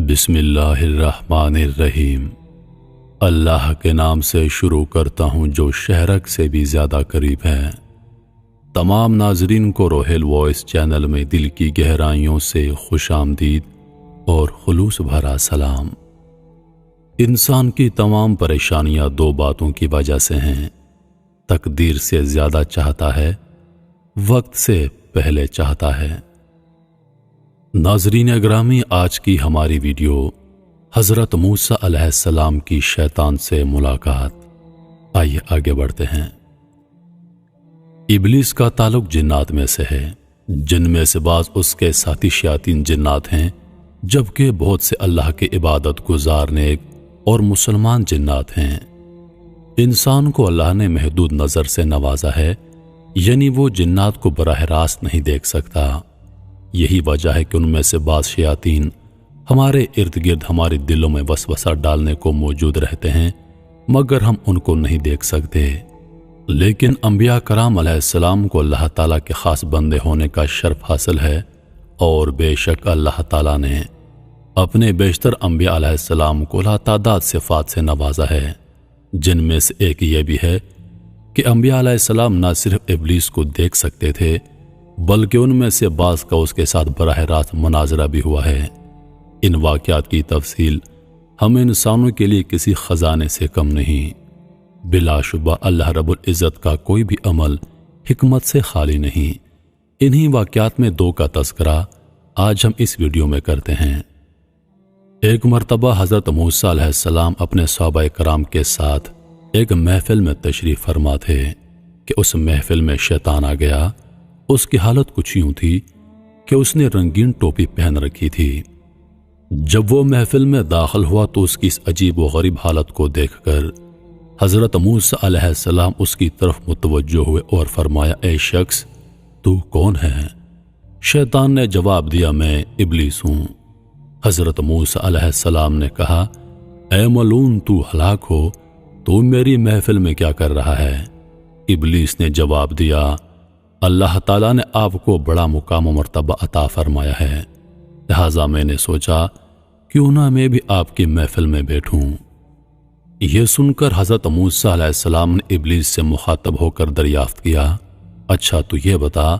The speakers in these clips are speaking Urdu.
بسم اللہ الرحمن الرحیم۔ اللہ کے نام سے شروع کرتا ہوں جو شہرک سے بھی زیادہ قریب ہے۔ تمام ناظرین کو روحیل وائس چینل میں دل کی گہرائیوں سے خوش آمدید اور خلوص بھرا سلام۔ انسان کی تمام پریشانیاں دو باتوں کی وجہ سے ہیں، تقدیر سے زیادہ چاہتا ہے، وقت سے پہلے چاہتا ہے۔ ناظرین اگرامی، آج کی ہماری ویڈیو حضرت موسیٰ علیہ السلام کی شیطان سے ملاقات۔ آئیے آگے بڑھتے ہیں۔ ابلیس کا تعلق جنات میں سے ہے، جن میں سے بعض اس کے ساتھی شیاطین جنات ہیں، جبکہ بہت سے اللہ کے عبادت گزار نیک اور مسلمان جنات ہیں۔ انسان کو اللہ نے محدود نظر سے نوازا ہے، یعنی وہ جنات کو براہ راست نہیں دیکھ سکتا۔ یہی وجہ ہے کہ ان میں سے بعض شیاطین ہمارے ارد گرد ہمارے دلوں میں وسوسہ ڈالنے کو موجود رہتے ہیں، مگر ہم ان کو نہیں دیکھ سکتے۔ لیکن انبیاء کرام علیہ السلام کو اللہ تعالیٰ کے خاص بندے ہونے کا شرف حاصل ہے، اور بے شک اللہ تعالیٰ نے اپنے بیشتر انبیاء علیہ السلام کو لاتعداد صفات سے نوازا ہے، جن میں سے ایک یہ بھی ہے کہ انبیاء علیہ السلام نہ صرف ابلیس کو دیکھ سکتے تھے، بلکہ ان میں سے بعض کا اس کے ساتھ براہ راست مناظرہ بھی ہوا ہے۔ ان واقعات کی تفصیل ہم انسانوں کے لیے کسی خزانے سے کم نہیں۔ بلا شبہ اللہ رب العزت کا کوئی بھی عمل حکمت سے خالی نہیں۔ انہی واقعات میں دو کا تذکرہ آج ہم اس ویڈیو میں کرتے ہیں۔ ایک مرتبہ حضرت موسیٰ علیہ السلام اپنے صحابہ کرام کے ساتھ ایک محفل میں تشریف فرما تھے کہ اس محفل میں شیطان آ گیا۔ اس کی حالت کچھ یوں تھی کہ اس نے رنگین ٹوپی پہن رکھی تھی۔ جب وہ محفل میں داخل ہوا تو اس کی اس عجیب و غریب حالت کو دیکھ کر حضرت موسیٰ علیہ السلام اس کی طرف متوجہ ہوئے اور فرمایا، اے شخص، تو کون ہے؟ شیطان نے جواب دیا، میں ابلیس ہوں۔ حضرت موسیٰ علیہ السلام نے کہا، اے ملعون، تو ہلاک ہو، تو میری محفل میں کیا کر رہا ہے؟ ابلیس نے جواب دیا، اللہ تعالیٰ نے آپ کو بڑا مقام و مرتبہ عطا فرمایا ہے، لہٰذا میں نے سوچا کیوں نہ میں بھی آپ کی محفل میں بیٹھوں۔ یہ سن کر حضرت موسیٰ علیہ السلام نے ابلیس سے مخاطب ہو کر دریافت کیا، اچھا تو یہ بتا،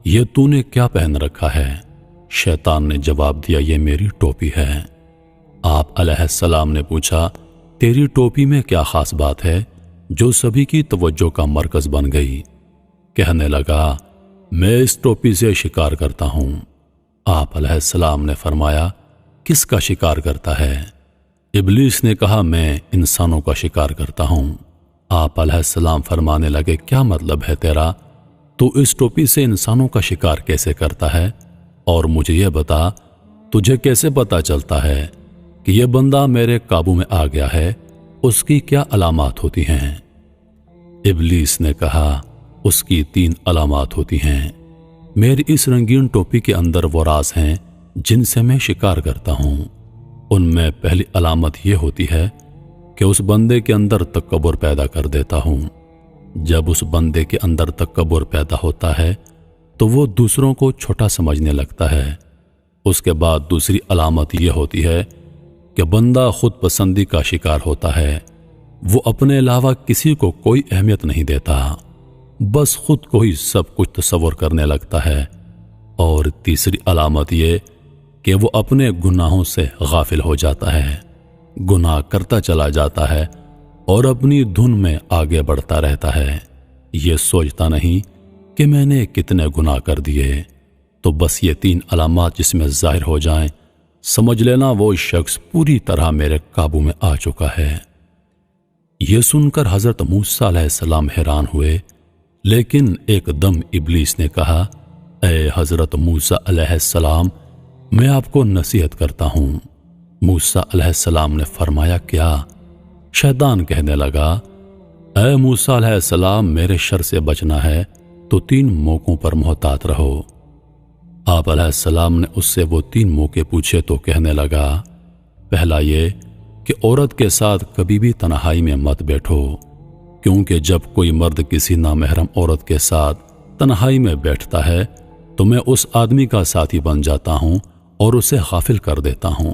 یہ تو نے کیا پہن رکھا ہے؟ شیطان نے جواب دیا، یہ میری ٹوپی ہے۔ آپ علیہ السلام نے پوچھا، تیری ٹوپی میں کیا خاص بات ہے جو سبھی کی توجہ کا مرکز بن گئی؟ کہنے لگا، میں اس ٹوپی سے شکار کرتا ہوں۔ آپ علیہ السلام نے فرمایا، کس کا شکار کرتا ہے؟ ابلیس نے کہا، میں انسانوں کا شکار کرتا ہوں۔ آپ علیہ السلام فرمانے لگے، کیا مطلب ہے تیرا؟ تو اس ٹوپی سے انسانوں کا شکار کیسے کرتا ہے؟ اور مجھے یہ بتا، تجھے کیسے پتا چلتا ہے کہ یہ بندہ میرے قابو میں آ گیا ہے؟ اس کی کیا علامات ہوتی ہیں؟ ابلیس نے کہا، اس کی 3 علامات ہوتی ہیں۔ میری اس رنگین ٹوپی کے اندر وہ راز ہیں جن سے میں شکار کرتا ہوں۔ ان میں پہلی علامت یہ ہوتی ہے کہ اس بندے کے اندر تکبر پیدا کر دیتا ہوں۔ جب اس بندے کے اندر تکبر پیدا ہوتا ہے تو وہ دوسروں کو چھوٹا سمجھنے لگتا ہے۔ اس کے بعد دوسری علامت یہ ہوتی ہے کہ بندہ خود پسندی کا شکار ہوتا ہے۔ وہ اپنے علاوہ کسی کو کوئی اہمیت نہیں دیتا، بس خود کو ہی سب کچھ تصور کرنے لگتا ہے۔ اور تیسری علامت یہ کہ وہ اپنے گناہوں سے غافل ہو جاتا ہے، گناہ کرتا چلا جاتا ہے اور اپنی دھن میں آگے بڑھتا رہتا ہے۔ یہ سوچتا نہیں کہ میں نے کتنے گناہ کر دیے۔ تو بس یہ 3 علامات جس میں ظاہر ہو جائیں، سمجھ لینا وہ شخص پوری طرح میرے قابو میں آ چکا ہے۔ یہ سن کر حضرت موسیٰ علیہ السلام حیران ہوئے، لیکن ایک دم ابلیس نے کہا، اے حضرت موسیٰ علیہ السلام، میں آپ کو نصیحت کرتا ہوں۔ موسیٰ علیہ السلام نے فرمایا، کیا؟ شیطان کہنے لگا، اے موسیٰ علیہ السلام، میرے شر سے بچنا ہے تو 3 موقعوں پر محتاط رہو۔ آپ علیہ السلام نے اس سے وہ 3 موقع پوچھے تو کہنے لگا، پہلا یہ کہ عورت کے ساتھ کبھی بھی تنہائی میں مت بیٹھو، کیونکہ جب کوئی مرد کسی نامحرم عورت کے ساتھ تنہائی میں بیٹھتا ہے تو میں اس آدمی کا ساتھی بن جاتا ہوں اور اسے غافل کر دیتا ہوں،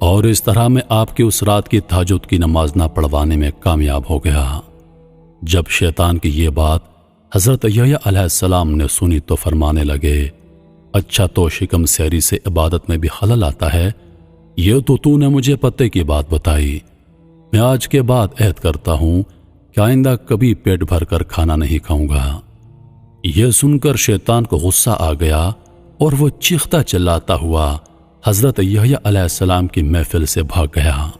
اور اس طرح میں آپ کی اس رات کی تہجد کی نماز نہ پڑھوانے میں کامیاب ہو گیا۔ جب شیطان کی یہ بات حضرت یحییٰ علیہ السلام نے سنی تو فرمانے لگے، اچھا تو شکم سیری سے عبادت میں بھی خلل آتا ہے، یہ تو نے مجھے پتے کی بات بتائی۔ میں آج کے بعد عہد کرتا ہوں کہ آئندہ کبھی پیٹ بھر کر کھانا نہیں کھاؤں گا۔ یہ سن کر شیطان کو غصہ آ گیا اور وہ چیختا چلاتا ہوا حضرت یحییٰ علیہ السلام کی محفل سے بھاگ گیا۔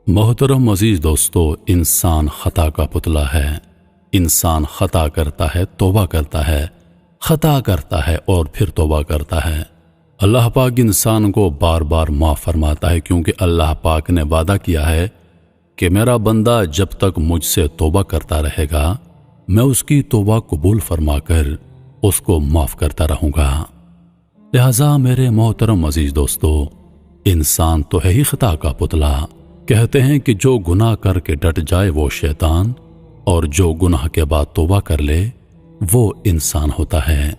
محترم عزیز دوستو، انسان خطا کا پتلا ہے۔ انسان خطا کرتا ہے، توبہ کرتا ہے، خطا کرتا ہے اور پھر توبہ کرتا ہے۔ اللہ پاک انسان کو بار بار معاف فرماتا ہے، کیونکہ اللہ پاک نے وعدہ کیا ہے کہ میرا بندہ جب تک مجھ سے توبہ کرتا رہے گا میں اس کی توبہ قبول فرما کر اس کو معاف کرتا رہوں گا۔ لہذا میرے محترم عزیز دوستو، انسان تو ہے ہی خطا کا پتلا۔ کہتے ہیں کہ جو گناہ کر کے ڈٹ جائے وہ شیطان، اور جو گناہ کے بعد توبہ کر لے وہ انسان ہوتا ہے۔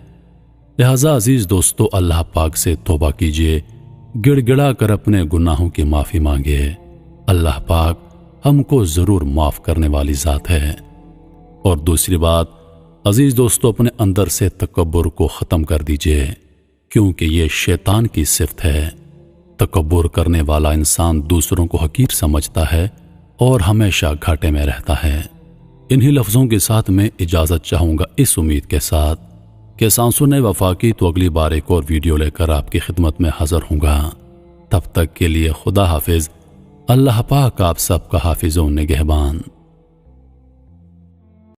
لہذا عزیز دوستو، اللہ پاک سے توبہ کیجئے، گڑ گڑا کر اپنے گناہوں کی معافی مانگے۔ اللہ پاک ہم کو ضرور معاف کرنے والی ذات ہے۔ اور دوسری بات عزیز دوستو، اپنے اندر سے تکبر کو ختم کر دیجئے، کیونکہ یہ شیطان کی صفت ہے۔ تکبر کرنے والا انسان دوسروں کو حقیر سمجھتا ہے اور ہمیشہ گھاٹے میں رہتا ہے۔ انہی لفظوں کے ساتھ میں اجازت چاہوں گا، اس امید کے ساتھ کہ سانسن وفا کی تو اگلی بار ایک اور ویڈیو لے کر آپ کی خدمت میں حاضر ہوں گا۔ تب تک کے لیے خدا حافظ۔ اللہ پاک آپ سب کا حافظ و نگہبان۔